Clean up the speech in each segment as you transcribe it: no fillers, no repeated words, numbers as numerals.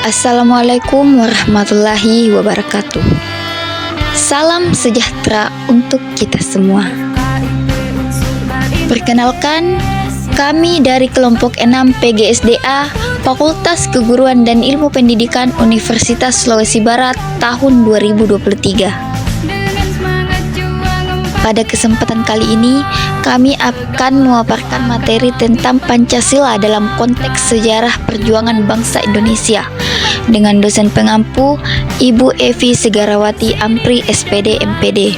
Assalamualaikum warahmatullahi wabarakatuh. Salam sejahtera untuk kita semua. Perkenalkan, kami dari kelompok 6 PGSDA Fakultas Keguruan dan Ilmu Pendidikan Universitas Sulawesi Barat tahun 2023. Pada kesempatan kali ini, kami akan memaparkan materi tentang Pancasila dalam konteks sejarah perjuangan bangsa Indonesia dengan dosen pengampu Ibu Evi Segarawati Ampri SPD MPD.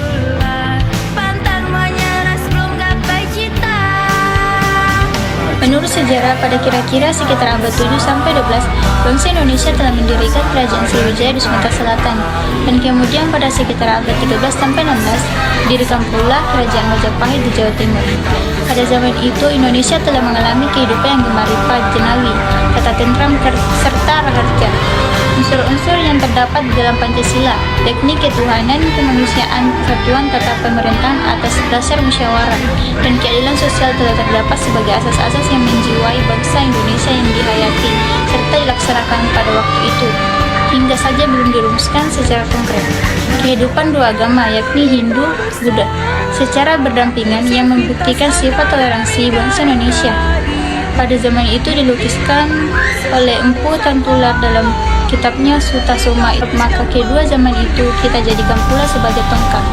Menurut sejarah, pada kira-kira sekitar abad 7-12, bangsa Indonesia telah mendirikan kerajaan Sriwijaya di Sumatera Selatan, dan kemudian pada sekitar abad 13-16, didirikan pula kerajaan Majapahit di Jawa Timur. Pada zaman itu, Indonesia telah mengalami kehidupan yang gemaripa jenawi, tata tentram, serta raharja. Unsur-unsur yang terdapat di dalam Pancasila, yakni ketuhanan, kemanusiaan, persatuan tata pemerintahan atas dasar musyawarah, dan keadilan sosial telah terdapat sebagai asas-asas yang menjiwai bangsa Indonesia yang dihayati serta dilaksanakan pada waktu itu, hingga saja belum dirumuskan secara konkret. Kehidupan dua agama, yakni Hindu, Buddha, secara berdampingan yang membuktikan sifat toleransi bangsa Indonesia. Pada zaman itu dilukiskan oleh Empu Tantular dalam kitabnya Suta Soma, maka kedua zaman itu kita jadikan pula sebagai tongkat.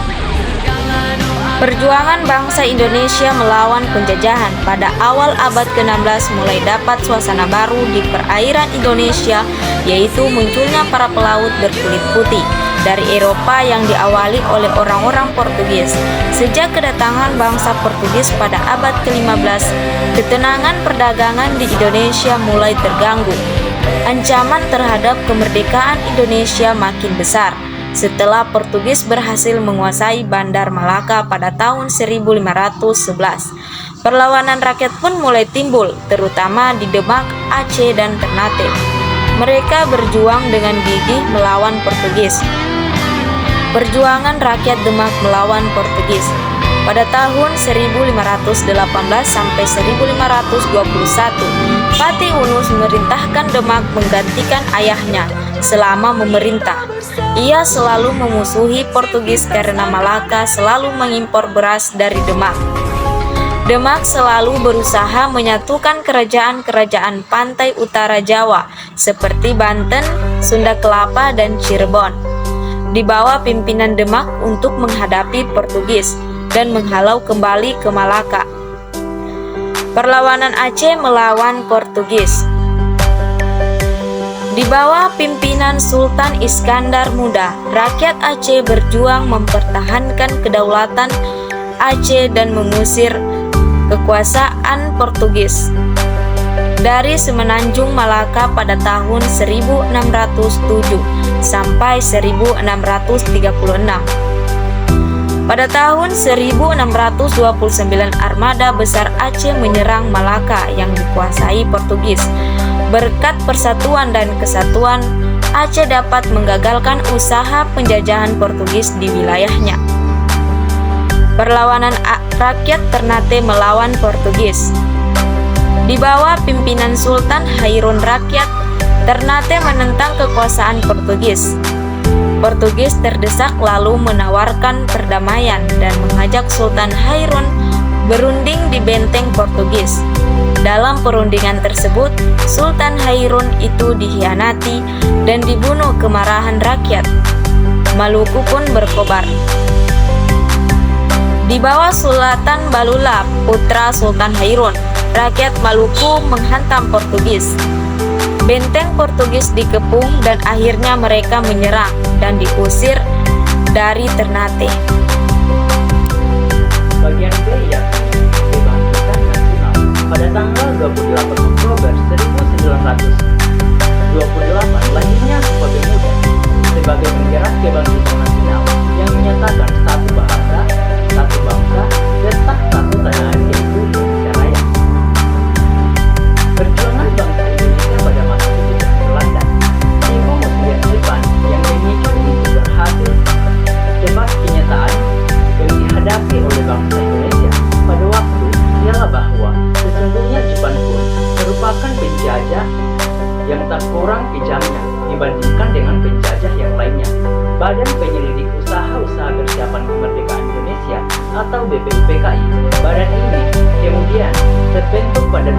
Perjuangan bangsa Indonesia melawan penjajahan pada awal abad ke-16 mulai dapat suasana baru di perairan Indonesia, yaitu munculnya para pelaut berkulit putih dari Eropa yang diawali oleh orang-orang Portugis. Sejak kedatangan bangsa Portugis pada abad ke-15, ketenangan perdagangan di Indonesia mulai terganggu. Ancaman terhadap kemerdekaan Indonesia makin besar setelah Portugis berhasil menguasai Bandar Malaka pada tahun 1511. Perlawanan rakyat pun mulai timbul, terutama di Demak, Aceh, dan Ternate. Mereka berjuang dengan gigih melawan Portugis. Perjuangan rakyat Demak melawan Portugis. Pada tahun 1518 sampai 1521, Patih Unus memerintahkan Demak menggantikan ayahnya selama memerintah. Ia selalu memusuhi Portugis karena Malaka selalu mengimpor beras dari Demak. Demak selalu berusaha menyatukan kerajaan-kerajaan pantai utara Jawa seperti Banten, Sunda Kelapa, dan Cirebon di bawah pimpinan Demak untuk menghadapi Portugis dan menghalau kembali ke Malaka. Perlawanan Aceh melawan Portugis. Di bawah pimpinan Sultan Iskandar Muda, rakyat Aceh berjuang mempertahankan kedaulatan Aceh dan mengusir kekuasaan Portugis dari Semenanjung Malaka pada tahun 1607 sampai 1636. Pada tahun 1629, armada besar Aceh menyerang Malaka yang dikuasai Portugis. Berkat persatuan dan kesatuan, Aceh dapat menggagalkan usaha penjajahan Portugis di wilayahnya. Perlawanan rakyat Ternate melawan Portugis. Di bawah pimpinan Sultan Hairun, rakyat Ternate menentang kekuasaan Portugis. Portugis terdesak lalu menawarkan perdamaian dan mengajak Sultan Hairun berunding di benteng Portugis. Dalam perundingan tersebut, Sultan Hairun itu dikhianati dan dibunuh kemarahan rakyat. Maluku pun berkobar. Di bawah Sultan Balula, putra Sultan Hairun, rakyat Maluku menghantam Portugis. Benteng Portugis dikepung dan akhirnya mereka menyerang dan diusir dari Ternate. Bagian B yakni Kebangkitan Nasional pada tanggal 28 Oktober 1928, lahirnya Sumpah Pemuda sebagai penggerak kebangkitan nasional yang menyatakan satu bahasa, satu bangsa, serta satu tanah air yaitu Indonesia Raya. Perjuangan bangsa Indonesia pada masa penjajahan Belanda sehingga muslihat depan yang demikian itu berhasil tebas kenyataan yang dihadapi oleh bangsa Indonesia pada waktu ialah bahwa sesungguhnya Jepang pun merupakan penjajah yang tak kurang kejamnya dibandingkan dengan penjajah yang lainnya. Badan Penyelidik Usaha-Usaha Persiapan Kemerdekaan Indonesia atau BPUPKI, badan ini kemudian terbentuk pada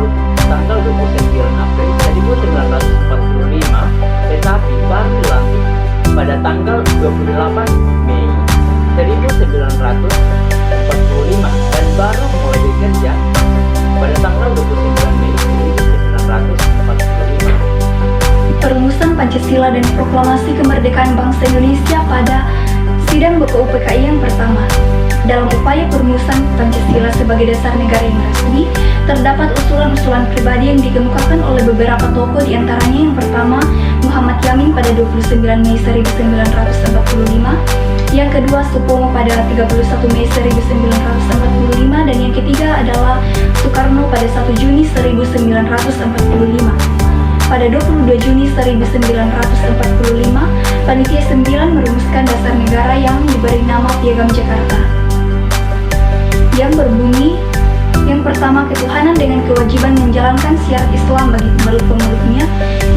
tanggal 29 April 1945, tetapi baru dilantik pada tanggal 28 Mei 1945 dan baru mulai bekerja pada tanggal 29 Mei 1945. Perumusan Pancasila dan Proklamasi Kemerdekaan Bangsa Indonesia pada Sidang BPUPKI yang pertama. Dalam upaya perumusan Pancasila sebagai dasar negara yang resmi, terdapat usulan-usulan pribadi yang dikemukakan oleh beberapa tokoh, diantaranya yang pertama Muhammad Yamin pada 29 Mei 1945, yang kedua Supomo pada 31 Mei 1945, dan yang ketiga adalah Soekarno pada 1 Juni 1945. Pada 22 Juni 1945, Panitia 9 merumuskan dasar negara yang diberi nama Piagam Jakarta, yang berbunyi, yang pertama ketuhanan dengan kewajiban menjalankan syiar Islam bagi pemeluk-pemeluknya,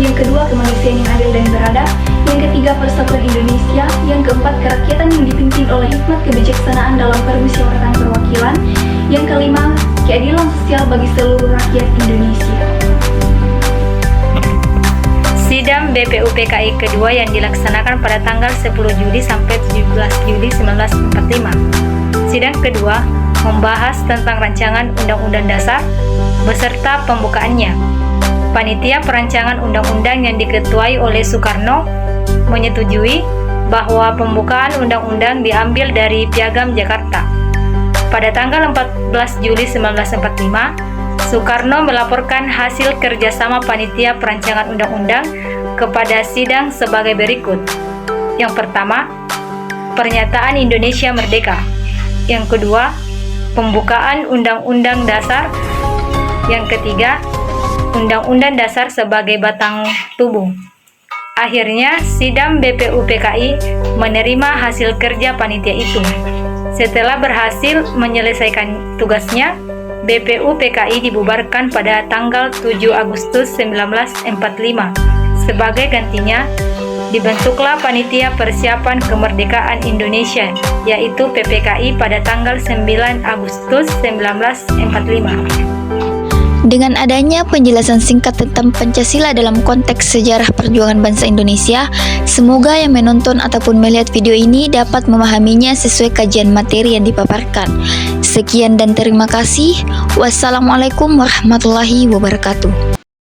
yang kedua kemanusiaan yang adil dan beradab, yang ketiga persatuan Indonesia, yang keempat kerakyatan yang dipimpin oleh hikmat kebijaksanaan dalam permusyawaratan perwakilan, yang kelima keadilan sosial bagi seluruh rakyat Indonesia. Sidang BPUPKI kedua yang dilaksanakan pada tanggal 10 Juli sampai 17 Juli 1945. Sidang kedua membahas tentang rancangan Undang-Undang Dasar beserta pembukaannya. Panitia perancangan undang-undang yang diketuai oleh Soekarno menyetujui bahwa pembukaan undang-undang diambil dari Piagam Jakarta. Pada tanggal 14 Juli 1945, Soekarno melaporkan hasil kerjasama Panitia Perancangan Undang-Undang kepada sidang sebagai berikut. Yang pertama, pernyataan Indonesia Merdeka. Yang kedua, pembukaan Undang-Undang Dasar. Yang ketiga, Undang-Undang Dasar sebagai batang tubuh. Akhirnya, sidang BPUPKI menerima hasil kerja panitia itu. Setelah berhasil menyelesaikan tugasnya, BPUPKI dibubarkan pada tanggal 7 Agustus 1945. Sebagai gantinya, dibentuklah Panitia Persiapan Kemerdekaan Indonesia, yaitu PPKI pada tanggal 9 Agustus 1945. Dengan adanya penjelasan singkat tentang Pancasila dalam konteks sejarah perjuangan bangsa Indonesia, semoga yang menonton ataupun melihat video ini dapat memahaminya sesuai kajian materi yang dipaparkan. Sekian dan terima kasih. Wassalamualaikum warahmatullahi wabarakatuh.